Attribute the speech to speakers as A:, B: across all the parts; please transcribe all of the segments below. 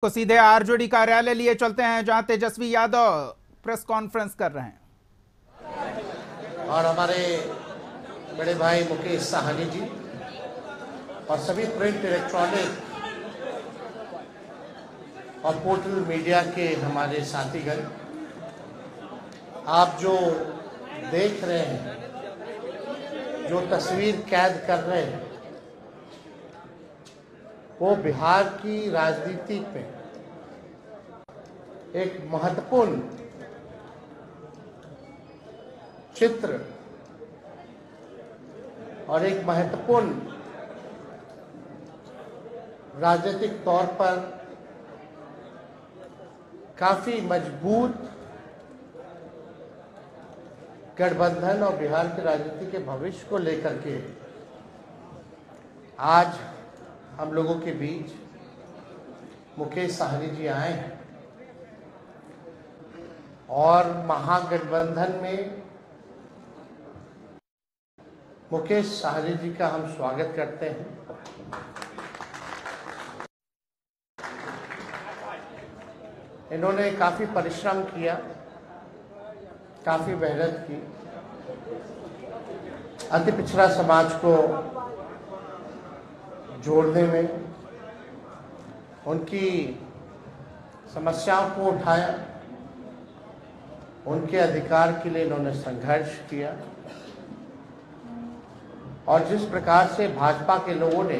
A: को सीधे आरजेडी कार्यालय लिए चलते हैं, जहां तेजस्वी यादव प्रेस कॉन्फ्रेंस कर रहे हैं।
B: और हमारे बड़े भाई मुकेश साहनी जी और सभी प्रिंट, इलेक्ट्रॉनिक और पोर्टल मीडिया के हमारे साथीगण, आप जो देख रहे हैं, जो तस्वीर कैद कर रहे हैं, वो बिहार की राजनीति में एक महत्वपूर्ण चित्र और एक महत्वपूर्ण राजनीतिक तौर पर काफी मजबूत गठबंधन और बिहार की राजनीति के भविष्य को लेकर के आज हम लोगों के बीच मुकेश साहनी जी आए हैं और महागठबंधन में मुकेश साहनी जी का हम स्वागत करते हैं। इन्होंने काफी परिश्रम किया, काफी मेहनत की, अति पिछड़ा समाज को जोड़ने में, उनकी समस्याओं को उठाया, उनके अधिकार के लिए इन्होंने संघर्ष किया। और जिस प्रकार से भाजपा के लोगों ने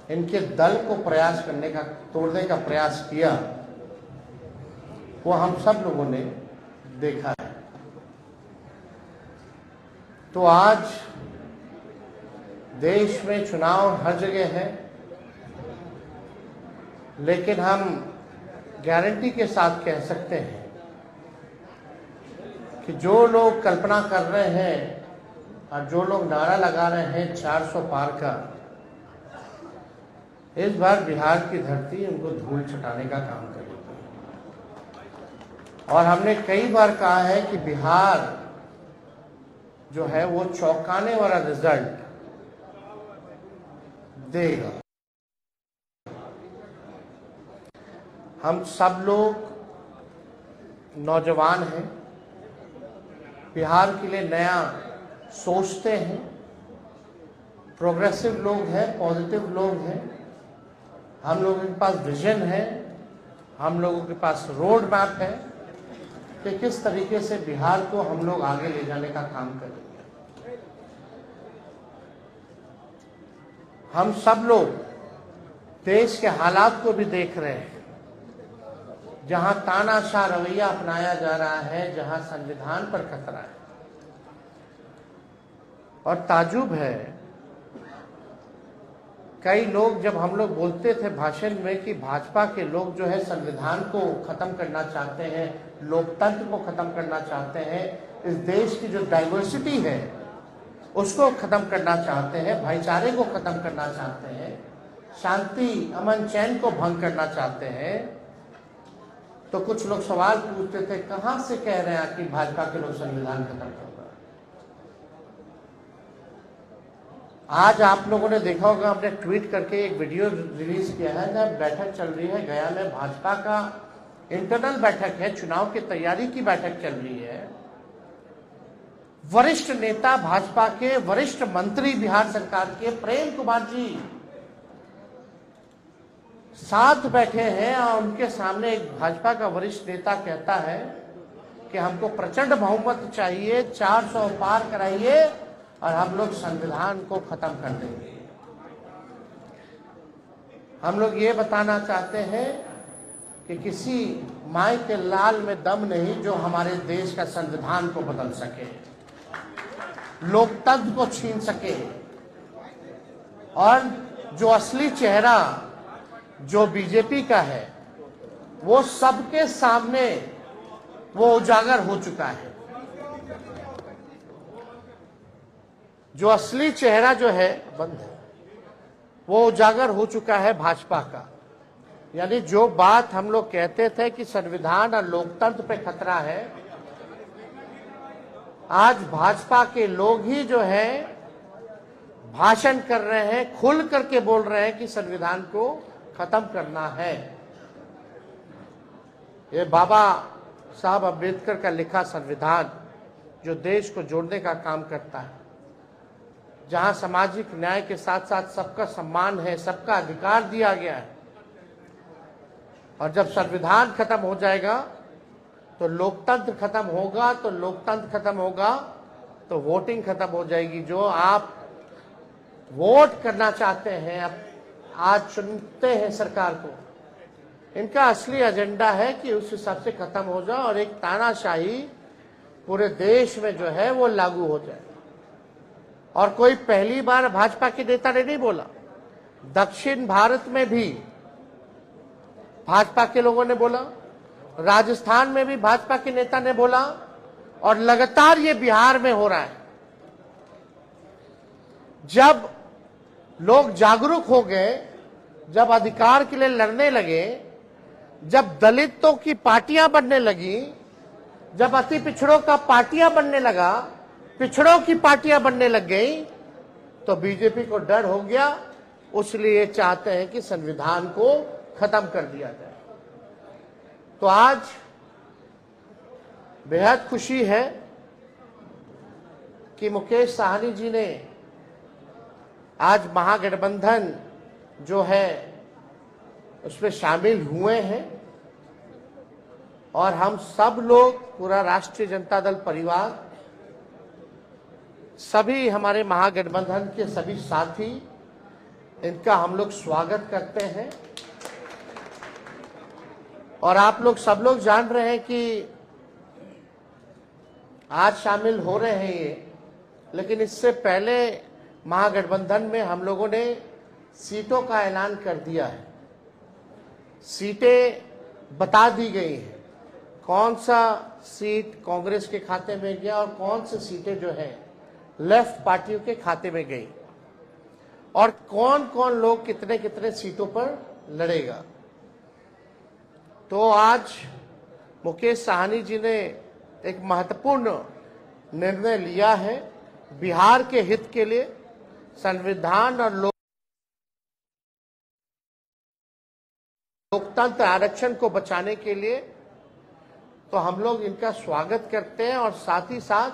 B: इनके दल को प्रयास करने का, तोड़ने का प्रयास किया, वो हम सब लोगों ने देखा है। तो आज देश में चुनाव हर जगह है, लेकिन हम गारंटी के साथ कह सकते हैं कि जो लोग कल्पना कर रहे हैं और जो लोग नारा लगा रहे हैं 400 पार का, इस बार बिहार की धरती उनको धूल छटाने का काम करेगी। और हमने कई बार कहा है कि बिहार जो है वो चौंकाने वाला रिजल्ट देगा। हम सब लोग नौजवान हैं, बिहार के लिए नया सोचते हैं, प्रोग्रेसिव लोग हैं, पॉजिटिव लोग हैं। हम लोगों के पास विजन है, हम लोगों के पास रोड मैप है कि किस तरीके से बिहार को हम लोग आगे ले जाने का काम करेंगे। हम सब लोग देश के हालात को भी देख रहे हैं, जहां तानाशाह रवैया अपनाया जा रहा है, जहां संविधान पर खतरा है। और ताजुब है, कई लोग, जब हम लोग बोलते थे भाषण में कि भाजपा के लोग जो है संविधान को खत्म करना चाहते हैं, लोकतंत्र को खत्म करना चाहते हैं, इस देश की जो डाइवर्सिटी है उसको खत्म करना चाहते हैं, भाईचारे को खत्म करना चाहते हैं, शांति, अमन, चैन को भंग करना चाहते हैं, तो कुछ लोग सवाल पूछते थे, कहां से कह रहे हैं कि भाजपा के लोग संविधान खत्म कर रहे हैं। आज आप लोगों ने देखा होगा, हमने ट्वीट करके एक वीडियो रिलीज किया है, जब बैठक चल रही है गया में, भाजपा का इंटरनल बैठक है, चुनाव की तैयारी की बैठक चल रही है। वरिष्ठ नेता भाजपा के, वरिष्ठ मंत्री बिहार सरकार के प्रेम कुमार जी साथ बैठे हैं और उनके सामने एक भाजपा का वरिष्ठ नेता कहता है कि हमको प्रचंड बहुमत चाहिए, 400 पार कराइए और हम लोग संविधान को खत्म कर देंगे। हम लोग ये बताना चाहते हैं कि किसी माई के लाल में दम नहीं जो हमारे देश का संविधान को बदल सके, लोकतंत्र को छीन सके, और जो असली चेहरा जो बीजेपी का है वो सबके सामने वो उजागर हो चुका है। जो असली चेहरा जो है बंद है, वो उजागर हो चुका है भाजपा का। यानी जो बात हम लोग कहते थे कि संविधान और लोकतंत्र पे खतरा है, आज भाजपा के लोग ही जो है भाषण कर रहे हैं, खुल करके बोल रहे हैं कि संविधान को खत्म करना है। ये बाबा साहब अम्बेडकर का लिखा संविधान जो देश को जोड़ने का काम करता है, जहां सामाजिक न्याय के साथ साथ सबका सम्मान है, सबका अधिकार दिया गया है। और जब संविधान खत्म हो जाएगा तो लोकतंत्र खत्म होगा, तो लोकतंत्र खत्म होगा तो वोटिंग खत्म हो जाएगी। जो आप वोट करना चाहते हैं, अब आज चुनते हैं सरकार को, इनका असली एजेंडा है कि उस हिसाब से खत्म हो जाए और एक तानाशाही पूरे देश में जो है वो लागू हो जाए। और कोई पहली बार भाजपा के नेता ने नहीं बोला, दक्षिण भारत में भी भाजपा के लोगों ने बोला, राजस्थान में भी भाजपा के नेता ने बोला, और लगातार ये बिहार में हो रहा है। जब लोग जागरूक हो गए, जब अधिकार के लिए लड़ने लगे, जब दलितों की पार्टियां बनने लगी, जब अति पिछड़ों का पार्टियां बनने लगा, पिछड़ों की पार्टियां बनने लग गई, तो बीजेपी को डर हो गया। इसलिए चाहते हैं कि संविधान को खत्म कर दिया जाए। तो आज बेहद खुशी है कि मुकेश साहनी जी ने आज महागठबंधन जो है उसमें शामिल हुए हैं, और हम सब लोग, पूरा राष्ट्रीय जनता दल परिवार, सभी हमारे महागठबंधन के सभी साथी, इनका हम लोग स्वागत करते हैं। और आप लोग सब लोग जान रहे हैं कि आज शामिल हो रहे हैं ये, लेकिन इससे पहले महागठबंधन में हम लोगों ने सीटों का ऐलान कर दिया है। सीटें बता दी गई हैं, कौन सा सीट कांग्रेस के खाते में गया और कौन सी सीटें जो है लेफ्ट पार्टियों के खाते में गई, और कौन कौन लोग कितने कितने सीटों पर लड़ेगा। तो आज मुकेश साहनी जी ने एक महत्वपूर्ण निर्णय लिया है बिहार के हित के लिए, संविधान और लोकतंत्र आरक्षण को बचाने के लिए। तो हम लोग इनका स्वागत करते हैं, और साथ ही साथ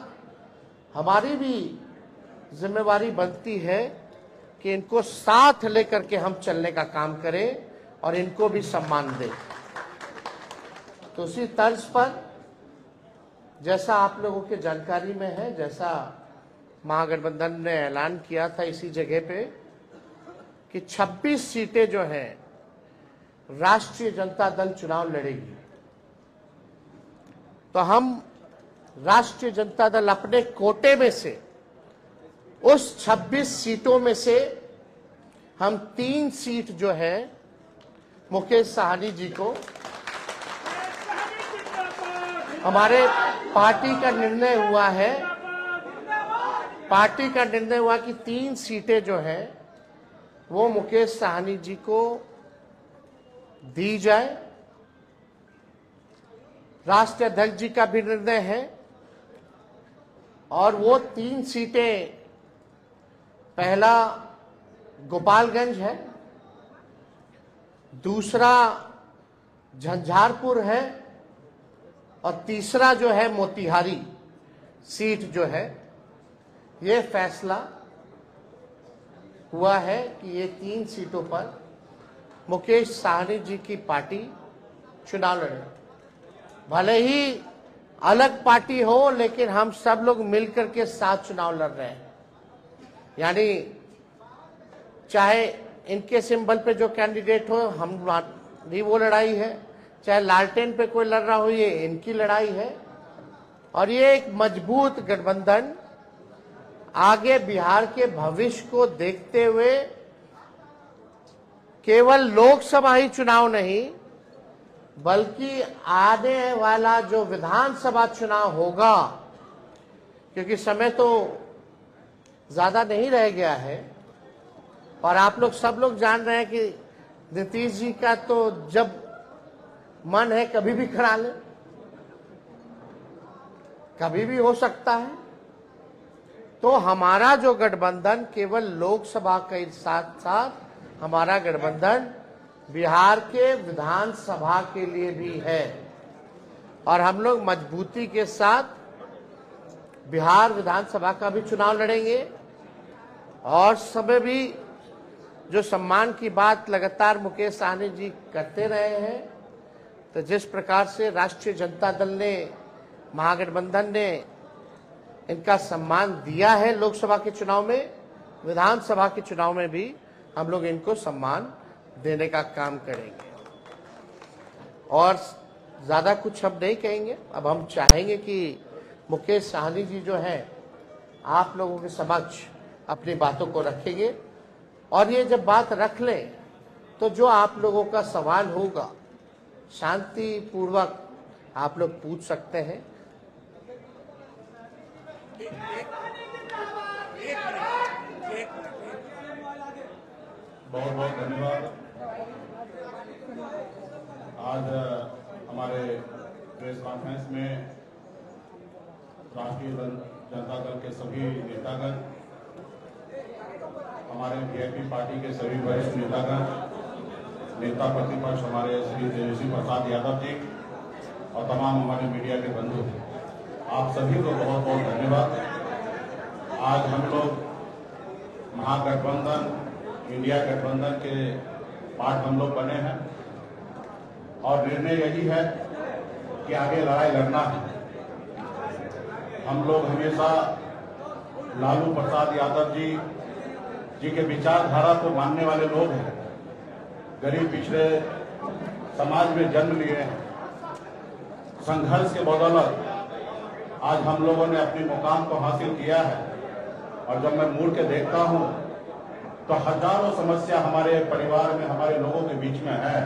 B: हमारी भी जिम्मेवारी बनती है कि इनको साथ लेकर के हम चलने का काम करें और इनको भी सम्मान दें। तो उसी तर्ज पर, जैसा आप लोगों के जानकारी में है, जैसा महागठबंधन ने ऐलान किया था इसी जगह पे कि 26 सीटें जो हैं राष्ट्रीय जनता दल चुनाव लड़ेगी। तो हम राष्ट्रीय जनता दल अपने कोटे में से उस 26 सीटों में से हम 3 सीट जो है मुकेश साहनी जी को, हमारे पार्टी का निर्णय हुआ कि 3 सीटें जो है वो मुकेश साहनी जी को दी जाए। राष्ट्रीय अध्यक्ष जी का भी निर्णय है, और वो 3 सीटें, पहला गोपालगंज है, दूसरा झंझारपुर है, और तीसरा जो है मोतिहारी सीट जो है। ये फैसला हुआ है कि ये 3 सीटों पर मुकेश साहनी जी की पार्टी चुनाव लड़े। भले ही अलग पार्टी हो, लेकिन हम सब लोग मिलकर के साथ चुनाव लड़ रहे हैं। यानी चाहे इनके सिंबल पे जो कैंडिडेट हो, हमारी वो लड़ाई है, चाहे लालटेन पे कोई लड़ रहा हो, ये इनकी लड़ाई है। और ये एक मजबूत गठबंधन आगे बिहार के भविष्य को देखते हुए केवल लोकसभा ही चुनाव नहीं, बल्कि आने वाला जो विधानसभा चुनाव होगा, क्योंकि समय तो ज्यादा नहीं रह गया है, और आप लोग सब लोग जान रहे हैं कि नीतीश जी का तो जब मन है कभी भी करा ले, कभी भी हो सकता है। तो हमारा जो गठबंधन केवल लोकसभा के साथ साथ हमारा गठबंधन बिहार के विधानसभा के लिए भी है और हम लोग मजबूती के साथ बिहार विधानसभा का भी चुनाव लड़ेंगे। और समय भी जो सम्मान की बात लगातार मुकेश सहनी जी करते रहे हैं, तो जिस प्रकार से राष्ट्रीय जनता दल ने, महागठबंधन ने इनका सम्मान दिया है लोकसभा के चुनाव में, विधानसभा के चुनाव में भी हम लोग इनको सम्मान देने का काम करेंगे। और ज्यादा कुछ हम नहीं कहेंगे। अब हम चाहेंगे कि मुकेश सहनी जी जो है आप लोगों के समक्ष अपनी बातों को रखेंगे और ये जब बात रख लें तो जो आप लोगों का सवाल होगा शांति पूर्वक आप लोग पूछ सकते हैं।
C: बहुत बहुत धन्यवाद। आज हमारे प्रेस कॉन्फ्रेंस में राष्ट्रीय जनता दल के सभी नेतागण, हमारे वीआईपी पार्टी के सभी वरिष्ठ नेतागण, नेता प्रतिपक्ष हमारे श्री तेजस्वी प्रसाद यादव जी और तमाम हमारे मीडिया के बंधु, आप सभी को बहुत बहुत धन्यवाद। आज हम लोग महागठबंधन, इंडिया गठबंधन के पार्ट हम लोग बने हैं और निर्णय यही है कि आगे लड़ाई लड़ना है। हम लोग हमेशा लालू प्रसाद यादव जी के विचारधारा को मानने वाले लोग हैं। गरीब पिछड़े समाज में जन्म लिए हैं। संघर्ष के बदौलत आज हम लोगों ने अपने मुकाम को हासिल किया है और जब मैं मुड़ के देखता हूं तो हजारों समस्या हमारे परिवार में, हमारे लोगों के बीच में है।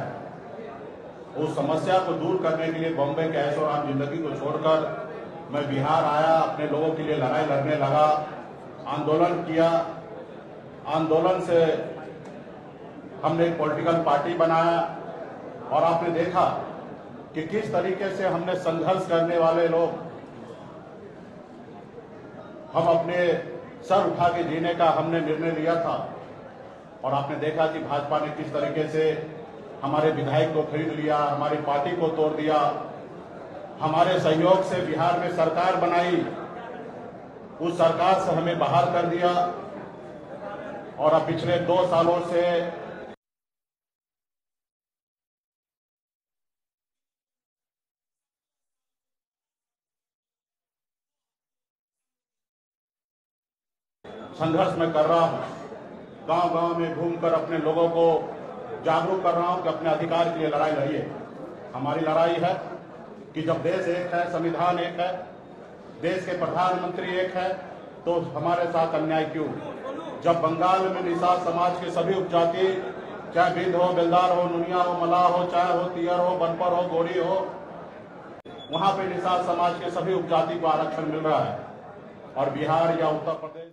C: उस समस्या को दूर करने के लिए बॉम्बे के ऐशो आराम जिंदगी को छोड़कर मैं बिहार आया, अपने लोगों के लिए लड़ाई लड़ने लगा, आंदोलन किया। आंदोलन से हमने एक पॉलिटिकल पार्टी बनाया और आपने देखा कि किस तरीके से हमने संघर्ष करने वाले लोग, हम अपने सर उठा के जीने का हमने निर्णय लिया था। और आपने देखा कि भाजपा ने किस तरीके से हमारे विधायक को खरीद लिया, हमारी पार्टी को तोड़ दिया, हमारे सहयोग से बिहार में सरकार बनाई, उस सरकार से हमें बाहर कर दिया। और अब पिछले 2 सालों से संघर्ष में कर रहा हूं। गांव-गांव में घूमकर अपने लोगों को जागरूक कर रहा हूं कि अपने अधिकार के लिए लड़ाई लड़िए। हमारी लड़ाई है कि जब देश एक है, संविधान एक है, देश के प्रधानमंत्री एक है, तो हमारे साथ अन्याय क्यों? जब बंगाल में निषाद समाज के सभी उपजाति, चाहे बिंद हो, बेलदार हो, नुनिया हो, मलाह हो, चाहे हो तियर हो, बनपर हो, गोरी हो, वहां पे निषाद समाज के सभी उपजाति को आरक्षण मिल रहा है और बिहार या उत्तर प्रदेश